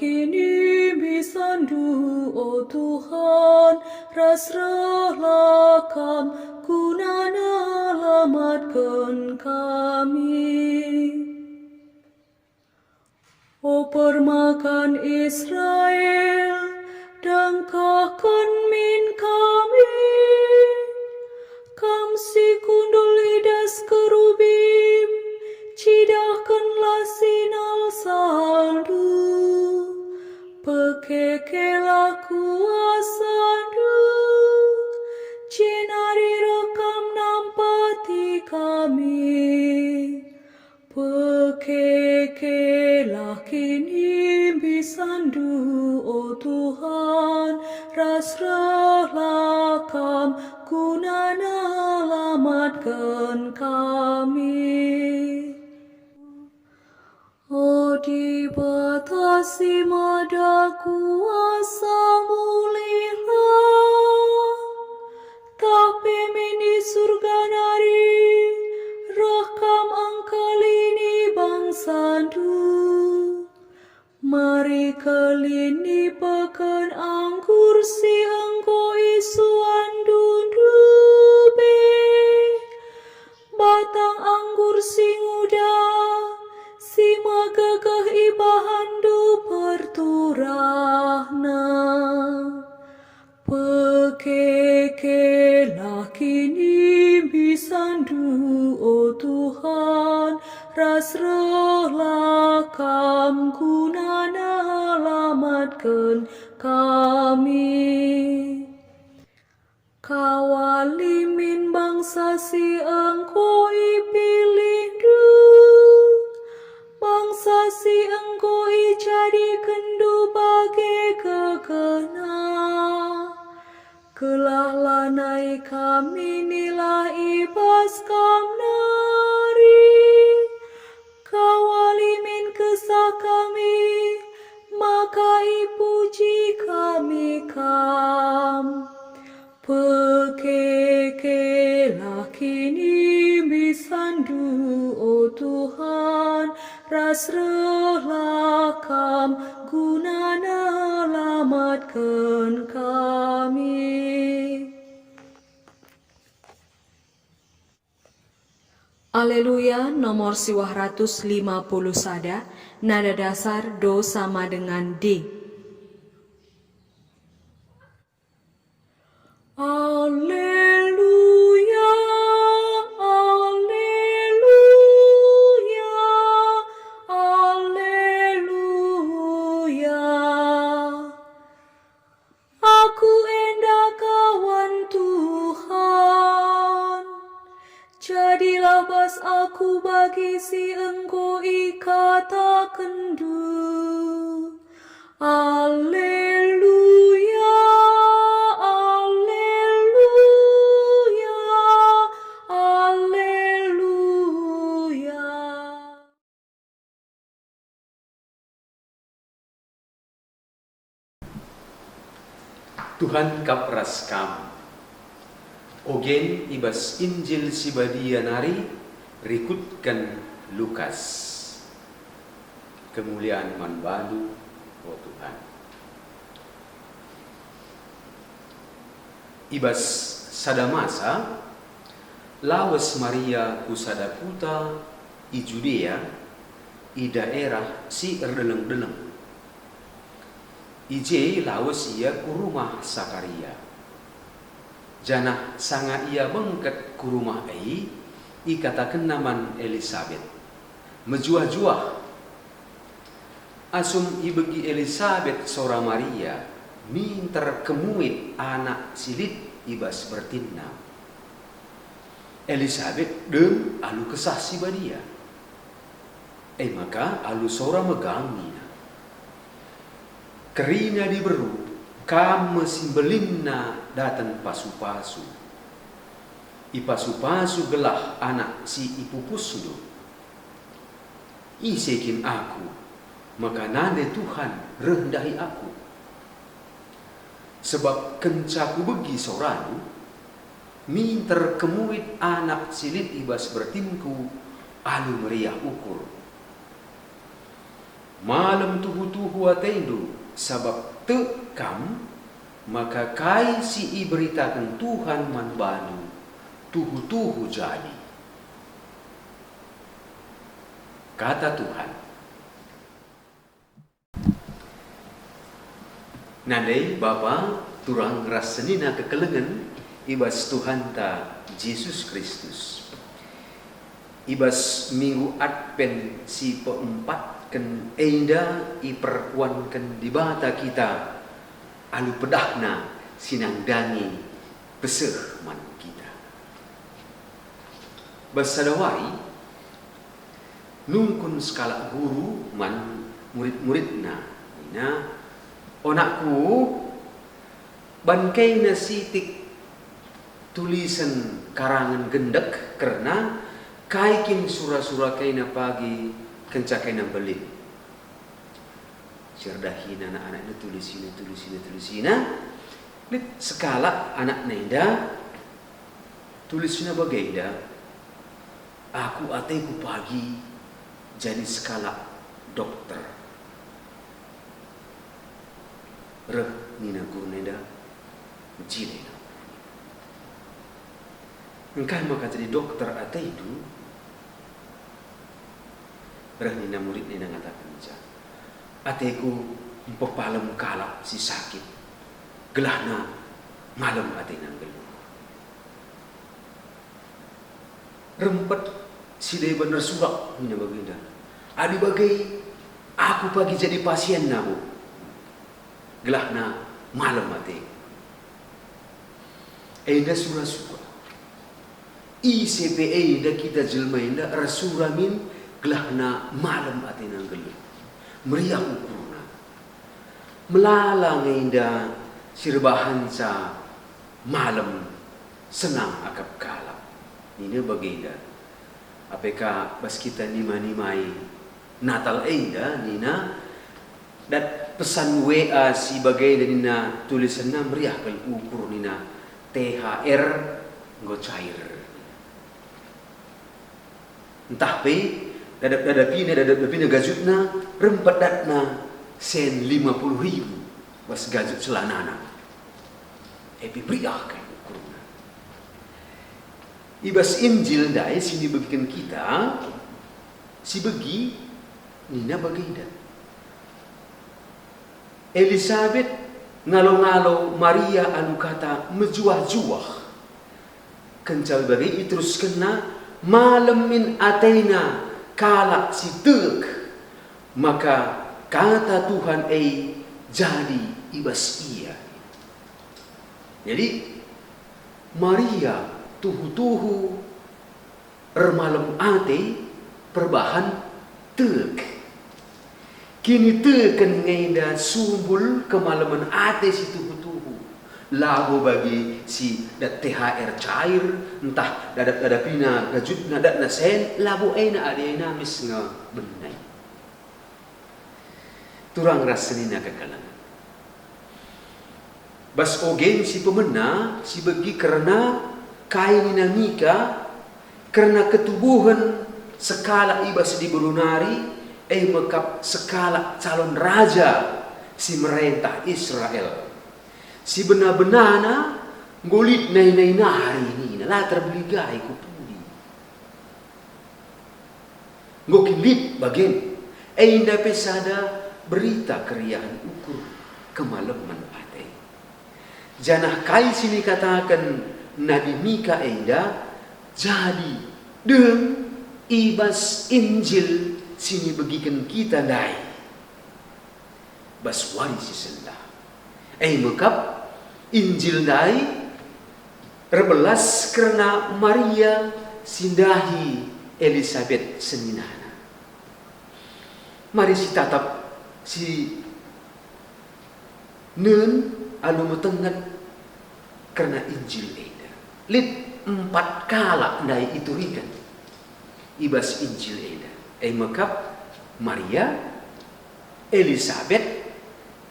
kini bisandu, oh Tuhan, rasrahlah kam, gunana lamatkan kami. O permakan Israel, dangkahkan min kami, kam si kundul idas kerubim, cidahkanlah sinal saldu, pekekelah kuasadu, cinari rekam nampati kami, pekekelah kini bisandu, oh Tuhan, rasrahlah kam, gunana lamatkan kami. Oh dibatasi mada kuasa mulihlah, tapi mini surga nari, rakam angkalini bangsandu. Mari kelini pekan anggur si engko isuan dundube, batang anggur si nguda, si magagah ibahandu perturahna. Pekekelah kini bisandu, oh Tuhan, rasrahlah kam, gunana lamatkan kami. Kawali min bangsa si engko ipilih du, bangsa si engko ijadi kendu bagi kekena. Kelah lanai kami nilah ibas kam nari, kawali min kesah kami, maka ipuji kami kam. Pekekelah kini bisandu, oh Tuhan, rasrahlah kam, gunana lamatkan kami. Aleluya nomor 150 sada, nada dasar do sama dengan D. Aleluya, aleluya, aleluya. Aku endah kawan Tuhan, jadilah bas aku bagi si engkau ikata kendu. Aleluya, aleluya, aleluya. Tuhan kapras kam. Ogen ibas Injil sibadia nari rikutkan Lukas. Kemuliaan manbalu, oh Tuhan. Ibas sadamasa lawas Maria kusadaputa i Judea i daerah si erdeleng-deleng. Ije lawas ia ku rumah Sakaria. Janah sanga ia bengket ku rumah ai, i katakan naman Elisabet. Mejuah-juah. Asum i begi Elisabet sora Maria, minter kemuit anak silit ibas bertinna. Elisabet dem alu kesah si badia. Maka alu sora megangi. Kerinya diberu, kam mesimbelinna datan pasu-pasu. Ipasu-pasu gelah anak si ipupus do. Isekin aku, maka nande Tuhan rendahi aku. Sebab kencaku begi soranu, minter kemuit anak silit ibas bertinku, alu meriah ukur. malam tuhu-tuhu atendo sabab tekam, maka kai si iberitakan Tuhan manbandu tuhu-tuhu jadi. Kata Tuhan. Nandai Bapa turang rasenina kekelengan ibas Tuhan ta Yesus Kristus. Ibas minggu Advent si keempat ken enda iperkuankan di bata kita alu pedahna sinangdangi peseh man kita. Basadawai nungkun skala guru man murid-muridna ina onakku bangkai nasitik tulisan karangan gendek karena kaikin sura-sura kaina pagi kenca kaina beli. Cerdahin anak-anak tulisina. Sekala anak nenda tulisina bagaida. Aku ateku pagi jadi skala dokter. Reh nina guru nenda jile. Engkau maka jadi dokter ate itu. Reh nina murid nina ngatakan ja. Ateku empepalem kalap si sakit. Gelahna malam ate nang geluh. Rempet si daya bener surak nina baginda. Adi bagai aku pagi jadi pasien nabu. Gelahna malam ate. Enda surah-surah. ICPA da kita jelma inda rasuramin gelahna malam ate nang geluh. Meriah ukurna. Melalang inda sirbahan sa malam senang akap kalap. Ini baginda. Apakah bas kita nima-nimai Natal inda nina dat pesan WA si bagai nina tulisanna meriah kal ukur nina THR nggo cair. Entah pe dadap-dadapina gajutna rempet datna sen 50.000 bas gajut selanana. Epi meriah kan ukurna. Ibas Injil dai sini bagikan kita si bagi nina baginda. Elisabeth ngalo-ngalo Maria anu kata mejuah-juah. Kencal bagi terus kena malam min atena kala si tek. Maka kata Tuhan jadi ibas ia. Jadi Maria tuhu-tuhu ermalam ate perbahan tek. Kini teken ngenda sumbul kemalaman ate si tuhu-tuhu. Lagu bagi si dat THR cair, entah dadap-dadapina gajutna dat na sen, lagu ena adena mis nga benay. Turang rasanina kekalangan. Bas ogen si pemena, si bagi karena kain nika, karena ketubuhan sekala ibas di berunari, mekap sekala calon raja si merentah Israel. Si benar-benarna ngolit nai-nai hari ini lah terbeligay ku puli. Ngokilit bagen. Inda pesada berita keriahan ukur kemalaman ate. Janah kai sini katakan Nabi Mika inda jadi deng ibas Injil sini bagikan kita dai. Baswari si sendah. Mekap Injil dai rebelas karena Maria sindahi Elisabeth seninana. Mari si tatap si nun alu metengat karena Injil eda. Lit 4 kala dai itu rikan. Ibas Injil eda. Mekap Maria, Elisabeth,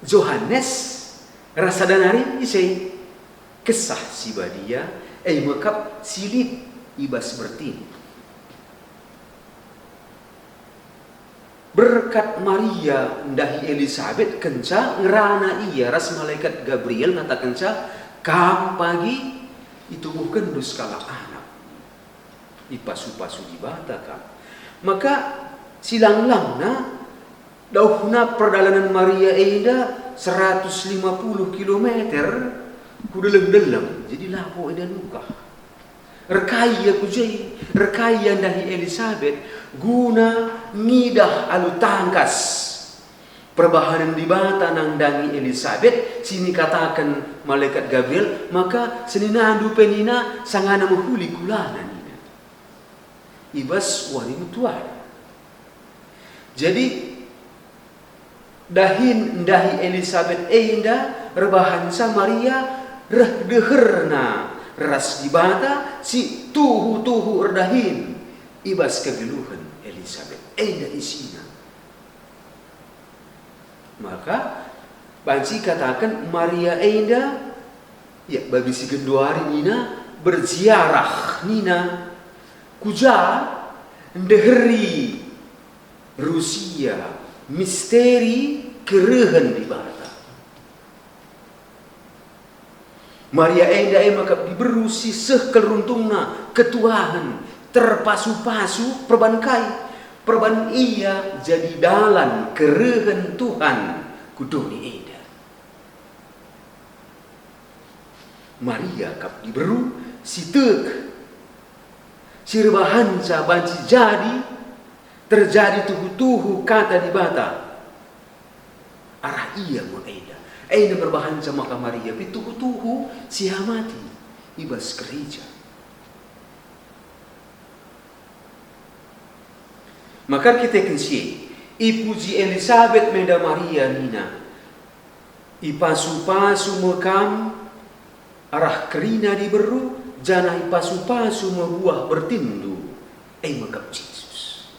Johannes, rasa danari isai kesah si badia, mekap silit ibas bertin. berkat Maria ndahi Elisabet kenca ngerana ia ras malaikat Gabriel ngata kenca kam pagi itubuhkan dus kala anak ipasu-pasu di bata kam. Maka silanglang na dauhna perjalanan Maria eda 150 kilometer kudelem-delem jadi lapo eda nukah rekaya kujai rekaya ndahi Elisabet guna ngidah alu tangkas perbahanan di bata nang dangi Elisabet sini katakan malaikat Gabriel maka senina andu penina sangana mahuli kulana nina ibas wari mutuar. Jadi dahin ndahi Elisabet inda rebahansa Maria reh deherna ras di bata si tuhu erdahin ibas kegeluhan Elisabet inda isina. Maka banci katakan Maria inda ya babi si genduari nina berziarah nina kuja ndeheri Rusia misteri kerehan di bata. Maria enda maka diberusi keruntungna ketuahan terpasu-pasu perban ia jadi dalan kerehan Tuhan kudoni enda. Maria kap diberu si tek sirbahanca banci terjadi tuhu-tuhu kata di bata arah ia mo eda berbahanca maka Maria tuhu-tuhu siamati ibas gereja. Maka kita kensi ipuji Elisabet meda Maria nina ipasu-pasu mekam arah kerina diberu jana ipasu-pasu mebuah bertindu mekap Yesus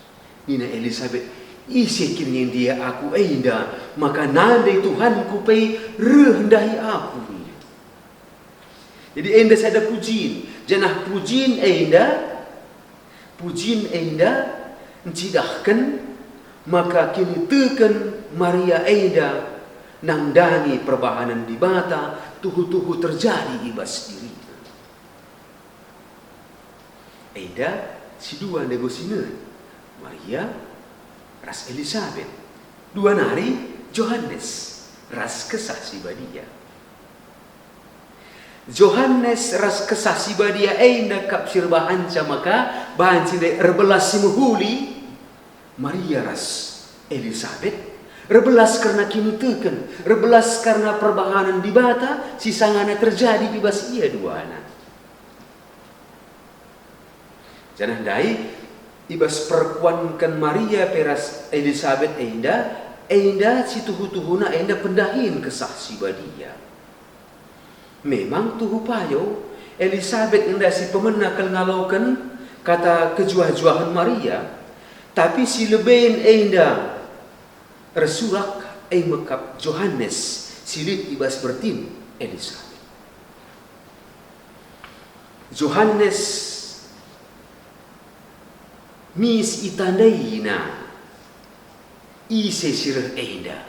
nina Elisabet isi kirnya dia aku enda maka nandai Tuhanku pei rendahi aku. Jadi enda sada pujin janah pujin enda encidahkan maka kini teken Maria enda nangdangi perbahanan di bata tuhu-tuhu terjadi ibas diri. Eda si dua negosiner Maria ras Elisabet dua nari Johannes ras kesaksi badia. Johannes ras kesaksi badia enda kapsir bahanca maka bahanci de erbelas simuhuli Maria ras Elisabet rebelas karena kini teken rebelas karena perbahanan di bata si sangana terjadi ibas ia dua anak. Janah dai ibas perkuankan Maria peras Elisabet enda si tuhu-tuhuna enda pendahin kesaksi badia. Memang tuhu payo Elisabet enda si pemena ngalaukan kata kejuah-juahan Maria tapi si lebein enda resurak mekap Johannes silit ibas bertin Elisabet. Johannes mis itandaina ise sirah enda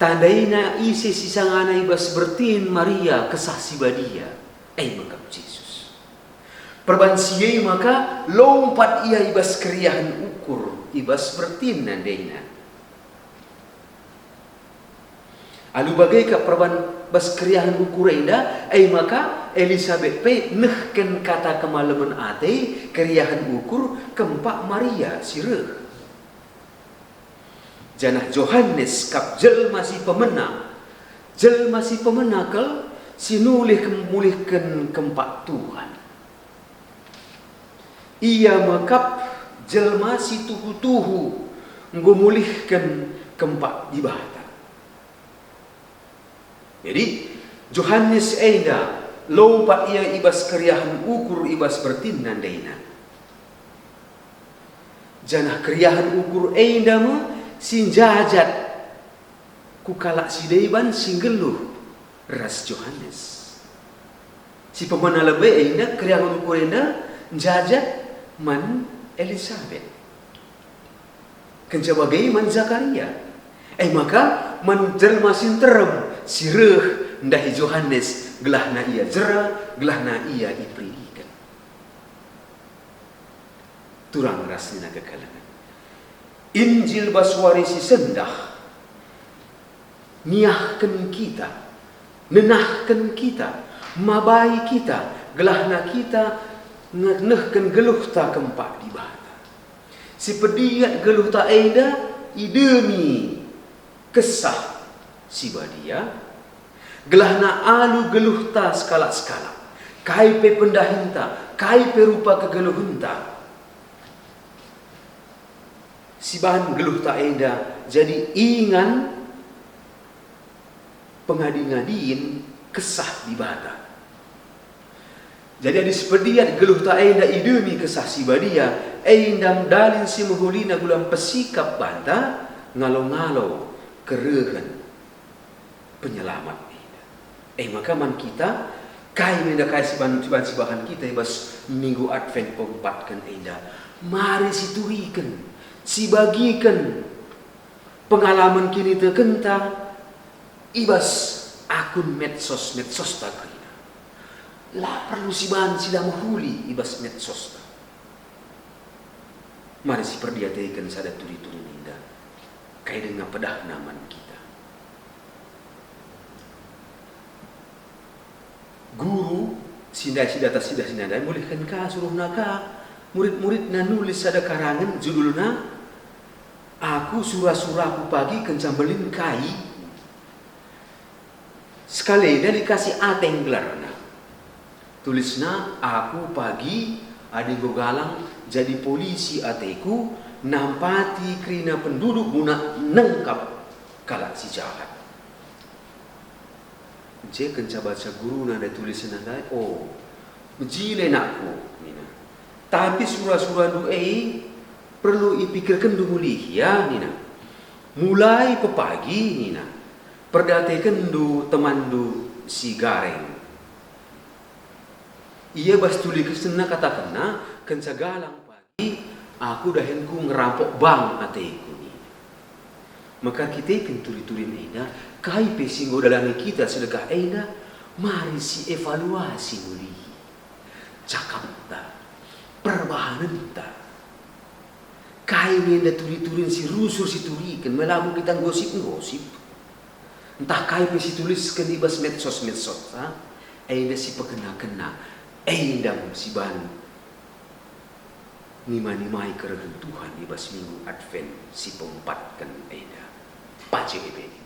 tandaina ise sisangana ibas bertin Maria kesaksi badia mekap Yesus perbansiyai maka lompat ia ibas keriahan ukur ibas bertin nandaina alu bagai ka perban bas keriahan ukur enda maka Elisabet pe nehken kata kemalaman ate keriahan ukur kempak Maria sireh janah Johannes kap jel masih pemena kel sinulih kemulihkan kempak Tuhan ia mekap jel masih tuhu-tuhu ngumulihkan kempak di bata. Jadi Johannes enda lompat ia ibas keriahan ukur ibas bertin nandaina janah keriahan ukur enda ma sinjajat kukalak si deiban singgeluh ras Johannes si pemana lebe enda keriahan ukur enda njajat man Elisabet Kenca bagaimana Zakaria. Maka menjelmasin terem sireh ndahi Yohanes gelahna ia jera, gelahna ia ipridikan. Turang rasina kekalangan. Injil baswarisi sendah niahkan kita, nenahkan kita, mabai kita, gelahna kita ngenehkan geluh ta kempak di bata. Si pediat geluh ta eda idemi kesah si badia, gelahna alu geluh ta skala-skala, kai pe pendahinta, kai pe rupa kegeluhunta. Si bahan geluh ta eda jadi ingan pengadi-ngadiin kesah di bata. Jadi ada sepediat geluh ta enda idemi kesah si badia, endam dalin si muhulina gulam pesikap banta, ngalo-ngalo kerehan penyelamat enda. Maka man kita kai menda kai si bahan kita bas minggu Advent pempatkan enda. Mari situikan, si bagikan pengalaman kini terkenta ibas akun medsos tak kena. Lah perlu si bahan sila mahuli ibas medsos tak. Mari si perdiataikan sada turi-turi ninda kaya dengan pedah naman kita. Guru sinda-sinda bolehkan ka suruh naka murid-murid na nulis sada karangan judulna aku surah-surahku pagi kencambelin kai. Sekali dia dikasih ateng gelarna. Tulisna aku pagi adi gogalang jadi polisi ateku nampati krina penduduk guna nengkap kalak si jahat. Je kenca baca guru nada tulisan nada bejile nakku nina. Tapi surah-surah du'ei perlu ipikirkan dumulih ya nina. Mulai pepagi nina. Perdatekan du teman du si gareng. Ia bas tuli kesena kata kena kenca galang pagi aku dahenku ngerampok bang ateku ni. Maka kita ikan turi-turin ena kai pesinggo dalam kita sedekah ena mari si evaluasi muli. Cakap ta perbahanan ta. Kai menda turi-turin si rusur si turikan melamu kita gosip-gosip. Entah kai pesi tuliskan di bas medsos ha? Aida si pekena-kena aida si ban nima-nimai keregan Tuhan di bas minggu Advent si pempatkan aida pace ebeni.